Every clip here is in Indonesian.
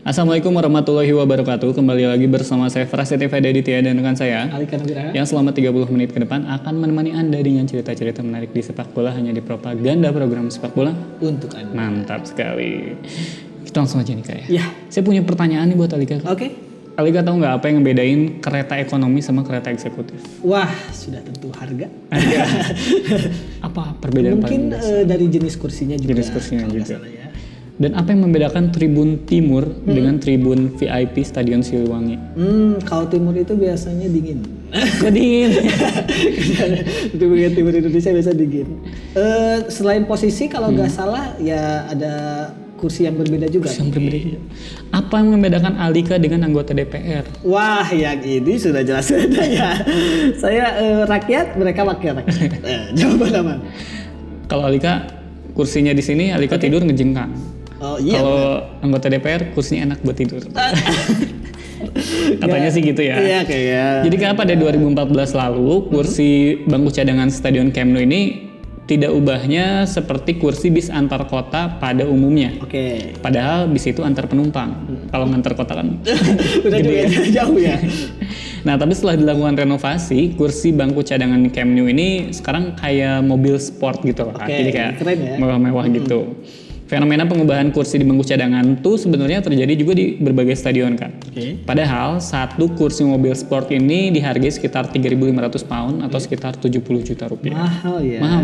Assalamualaikum warahmatullahi wabarakatuh. Kembali lagi bersama saya Prasetya Aditya dan rekan saya Alika Nabira yang selama 30 menit ke depan akan menemani Anda dengan cerita-cerita menarik di sepak bola hanya di propaganda program sepak bola untuk Anda. Mantap sekali. Kita langsung aja nih Kak ya. Ya. Saya punya pertanyaan nih buat Alika. Oke. Alika tahu nggak apa yang ngebedain kereta ekonomi sama kereta eksekutif? Wah, sudah tentu harga. Apa perbedaan Mungkin paling dasar? dari jenis kursinya juga. Jenis kursinya kalau nggak juga. salah ya. Dan apa yang membedakan Tribun Timur dengan Tribun VIP Stadion Siliwangi? Kalau timur itu biasanya dingin. Dingin. Itu bagian timur Indonesia biasa dingin. Selain posisi kalau nggak salah ya ada kursi yang berbeda juga. Yang berbeda. Apa yang membedakan Alika dengan anggota DPR? Wah, yang ini sudah jelas beda ya. Saya rakyat, mereka wakil rakyat. Jawaban aman. Kalau Alika kursinya di sini, Alika tidur ngejengkang. Oh iya. Kalau anggota DPR kursinya enak buat tidur. Katanya sih gitu ya. Iya kayak. Jadi kenapa pada 2014 lalu kursi bangku cadangan Stadion Camp Nou ini tidak ubahnya seperti kursi bis antar kota pada umumnya. Oke. Padahal bis itu antar penumpang. Kalau ngantar kota kan Udah gede juga jauh ya. Nah, tapi setelah dilakukan renovasi, kursi bangku cadangan di Camp Nou ini sekarang kayak mobil sport gitu loh. Oke, Jadi kayak keren ya. mewah-mewah gitu. Fenomena pengubahan kursi di bangku cadangan tuh sebenarnya terjadi juga di berbagai stadion kan. Oke. Padahal satu kursi mobil sport ini dihargai sekitar 3.500 pound atau sekitar 70 juta rupiah. Mahal ya. Mahal.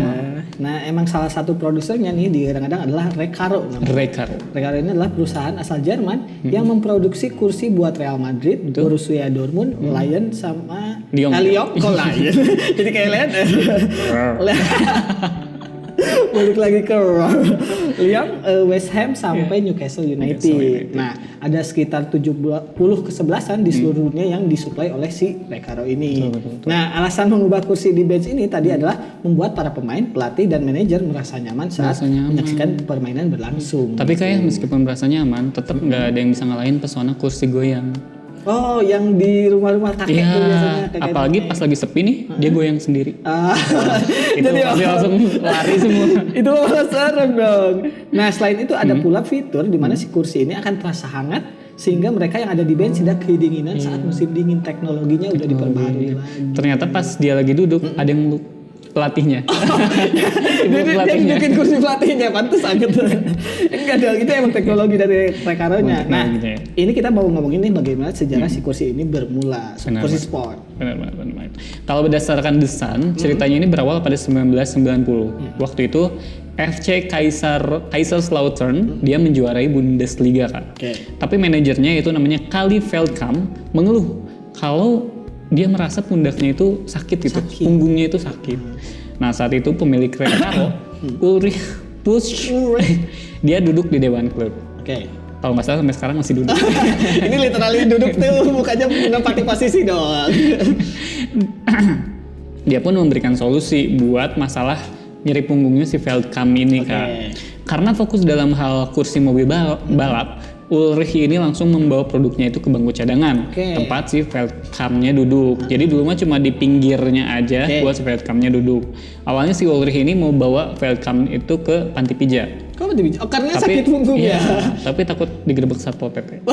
Nah, emang salah satu produsernya nih digadang-gadang adalah Recaro namanya. Recaro. Recaro ini adalah perusahaan asal Jerman yang memproduksi kursi buat Real Madrid, Borussia Dortmund, Lyon sama Lyon. Lyon. Kok Lyon? Jadi kayak Lyon. Balik lagi ke Lyon, West Ham sampai Newcastle United. Nah, ada sekitar 70 kesebelasan di seluruh dunia yang disuplai oleh si Recaro ini. Betul. Nah, alasan mengubah kursi di bench ini tadi adalah membuat para pemain, pelatih dan manajer merasa nyaman saat menyaksikan permainan berlangsung. Tapi kayak meskipun merasa nyaman, tetap nggak ada yang bisa ngalahin pesona kursi goyang. Oh, yang di rumah-rumah kakek Iya, tuh biasanya. Kakek apalagi pas lagi sepi nih, dia goyang sendiri. Itu Jadi pasti langsung lari semua. itu malah serem dong. Nah, selain itu ada pula fitur di mana si kursi ini akan terasa hangat sehingga mereka yang ada di bench tidak kedinginan saat musim dingin. Teknologinya udah diperbaharui lagi. Ternyata pas dia lagi duduk, ada yang meluk pelatihnya. Dia bikin kursi pelatihnya, pantas sangat. Enggak dong, itu emang teknologi dari Recaro-nya. Nah, ini kita mau ngomongin nih bagaimana sejarah si kursi ini bermula, kursi sport. Benar. Kalau berdasarkan desain, ceritanya ini berawal pada 1990. Waktu itu FC Kaiserslautern dia menjuarai Bundesliga kan. Oke. Tapi manajernya itu namanya Kali Feldkamp mengeluh kalau dia merasa pundaknya itu sakit gitu, punggungnya itu sakit. Nah, saat itu pemilik Recaro, Ulrich Pusch, dia duduk di dewan klub. Oke. Kalau nggak salah sampai sekarang masih duduk. Ini literally duduk tuh, bukannya menempati posisi doang. Dia pun memberikan solusi buat masalah nyeri punggungnya si Feldkamp ini kan. Karena fokus dalam hal kursi mobil balap, Ulrich ini langsung membawa produknya itu ke bangku cadangan, tempat si Feldkamp-nya duduk. Jadi dulu mah cuma di pinggirnya aja buat si Feldkamp-nya duduk. Awalnya si Ulrich ini mau bawa Feldkamp itu ke panti pijat. Kok panti pijat? Oh, karena sakit punggungnya. Iya, tapi takut digerebek Satpol PP.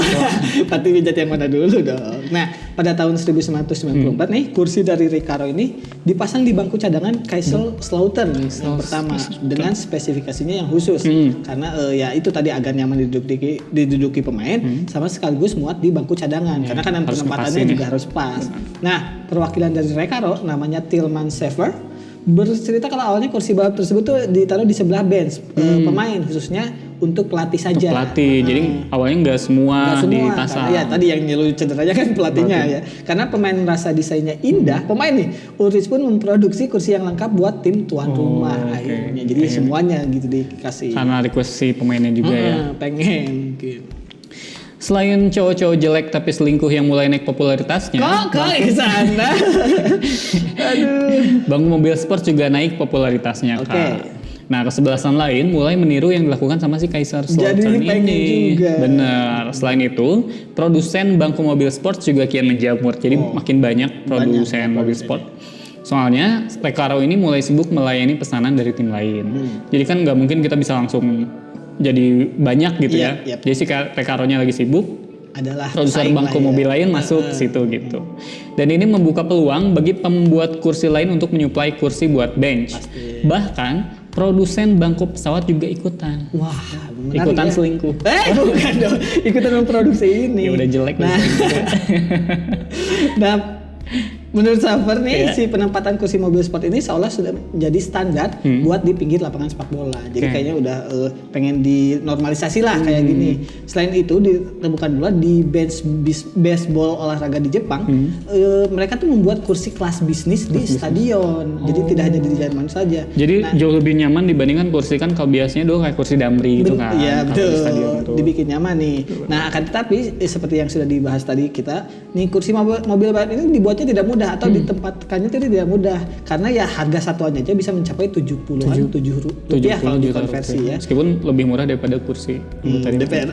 Panti pijat yang mana dulu dong. Nah, pada tahun 1994 nih, kursi dari Recaro ini dipasang di bangku cadangan Kaiserslautern yang pertama dengan spesifikasinya yang khusus. Karena ya itu tadi agar nyaman diduduki pemain sama sekaligus muat di bangku cadangan. Karena kan penempatannya juga harus pas. Nah, perwakilan dari Recaro namanya Tilman Schaefer bercerita kalau awalnya kursi balap tersebut tuh ditaruh di sebelah bench pemain, khususnya untuk pelatih saja. Pelatih, jadi awalnya nggak semua dipasang. Ya tadi yang nyelu cederanya kan pelatihnya ya. Karena pemain merasa desainnya indah, pemain nih Ulrich pun memproduksi kursi yang lengkap buat tim tuan rumah akhirnya. Jadi semuanya gitu dikasih. Karena request si pemainnya juga ya. Pengen gitu. Selain cowok-cowok jelek tapi selingkuh yang mulai naik popularitasnya, kok ke sana? Aduh. bangku mobil sport juga naik popularitasnya Kak. Nah, kesebelasan lain mulai meniru yang dilakukan sama si Kaiserslautern ini. Juga. Bener. Selain itu, produsen bangku mobil sport juga kian menjamur. Jadi makin banyak produsen mobil sport. Soalnya Recaro ini mulai sibuk melayani pesanan dari tim lain. Jadi kan nggak mungkin kita bisa langsung jadi banyak gitu ya. Iya, Jadi si Recaro-nya lagi sibuk, adalah produser saing bangku lah ya. mobil lain masuk ke situ gitu. Dan ini membuka peluang bagi pembuat kursi lain untuk menyuplai kursi buat bench. Pasti. Bahkan produsen bangku pesawat juga ikutan. Wah, menarik Ikutan ya. selingkuh. Bukan dong, ikutan memproduksi ini. Ya udah jelek. Nah, nah menurut Safer nih Iya. si penempatan kursi mobil sport ini seolah sudah menjadi standar buat di pinggir lapangan sepak bola. Jadi Oke. kayaknya udah pengen dinormalisasi lah kayak gini. Selain itu ditemukan pula di baseball olahraga di Jepang, mereka tuh membuat kursi kelas bisnis di stadion. Jadi tidak hanya di Jerman saja. Jadi jauh lebih nyaman dibandingkan kursi kan kalau biasanya dulu kayak kursi damri gitu kan. Iya kalau betul, di stadion tuh. dibikin nyaman nih. Nah akan tetapi seperti yang sudah dibahas tadi kita, nih kursi mobil balap ini dibuatnya tidak mudah atau ditempatkannya tidak mudah karena ya harga satuannya aja bisa mencapai 70-an rupiah kalau 70 juta dikonversi rupiah. ya. Meskipun lebih murah daripada kursi tadi. DPR.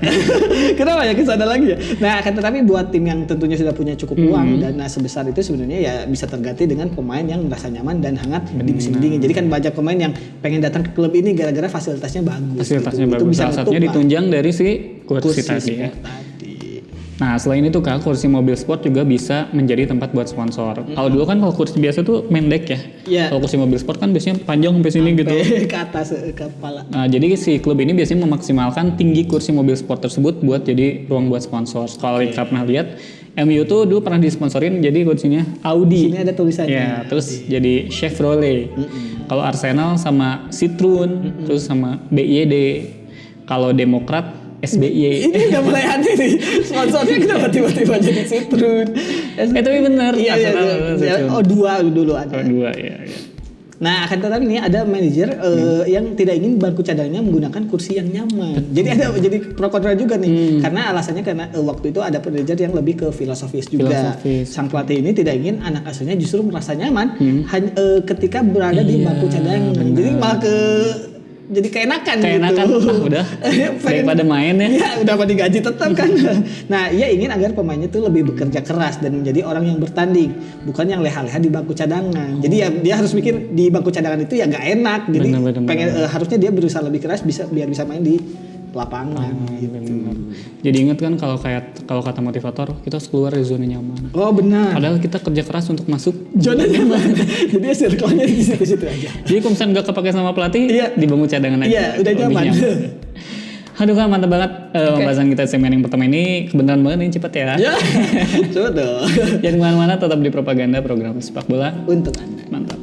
Kenapa ya kesana lagi ya? Nah akan tetapi buat tim yang tentunya sudah punya cukup uang dana sebesar itu sebenarnya ya bisa terganti dengan pemain yang merasa nyaman dan hangat di musim dingin. Jadi kan banyak pemain yang pengen datang ke klub ini gara-gara fasilitasnya bagus. Fasilitasnya gitu. Itu bagus. bisa Salah satunya nutup lah ditunjang dari si kursi tadi sport ya. tadi. Nah selain itu Kak, kursi mobil sport juga bisa menjadi tempat buat sponsor. Kalau dulu kan kalau kursi biasa tuh pendek ya. Iya. Kalau kursi mobil sport kan biasanya panjang sampai sini gitu. Ke atas kepala. Nah, jadi si klub ini biasanya memaksimalkan tinggi kursi mobil sport tersebut buat jadi ruang buat sponsor. Kalau kita pernah lihat, MU tuh dulu pernah disponsorin jadi kursinya Audi. Sini ada tulisannya. Ya, terus jadi Chevrolet. Kalau Arsenal sama Citroen, terus sama BYD. Kalau Demokrat SBY. Ini udah mulai aneh nih. Sponsornya kenapa tiba-tiba jadi Citroen? Tapi bener. Iya, iya, Arsenal, iya. Citroen. Oh dua dulu ada. Dua ya. Nah akan tetapi nih ada manajer yang tidak ingin bangku cadangannya menggunakan kursi yang nyaman. Jadi ada jadi pro kontra juga nih. Karena alasannya karena waktu itu ada manajer yang lebih ke filosofis juga. Sang pelatih ini tidak ingin anak asuhnya justru merasa nyaman ketika berada di bangku cadangan. Jadi malah jadi keenakan gitu. Udah daripada main ya. Iya, udah pada digaji tetap kan. Nah, ia ingin agar pemainnya tuh lebih bekerja keras dan menjadi orang yang bertanding, bukan yang leha-leha di bangku cadangan. Jadi ya dia harus mikir di bangku cadangan itu ya nggak enak. Jadi pengen harusnya dia berusaha lebih keras biar bisa main di lapangan gitu. Jadi ingat kan kalau kata motivator kita harus keluar dari zona nyaman. Oh benar. Padahal kita kerja keras untuk masuk zona nyaman. Jadi circle-nya di situ-situ aja. Jadi kalau misalnya nggak kepake sama pelatih, di bangku cadangan aja. Iya, udah nyaman. Aduh Kak, mantap banget pembahasan kita segmen yang pertama ini. Kebenaran banget ini cepet ya. Ya, coba dong. Jangan kemana-mana, tetap di Propaganda, program sepak bola Untuk Anda. mantap.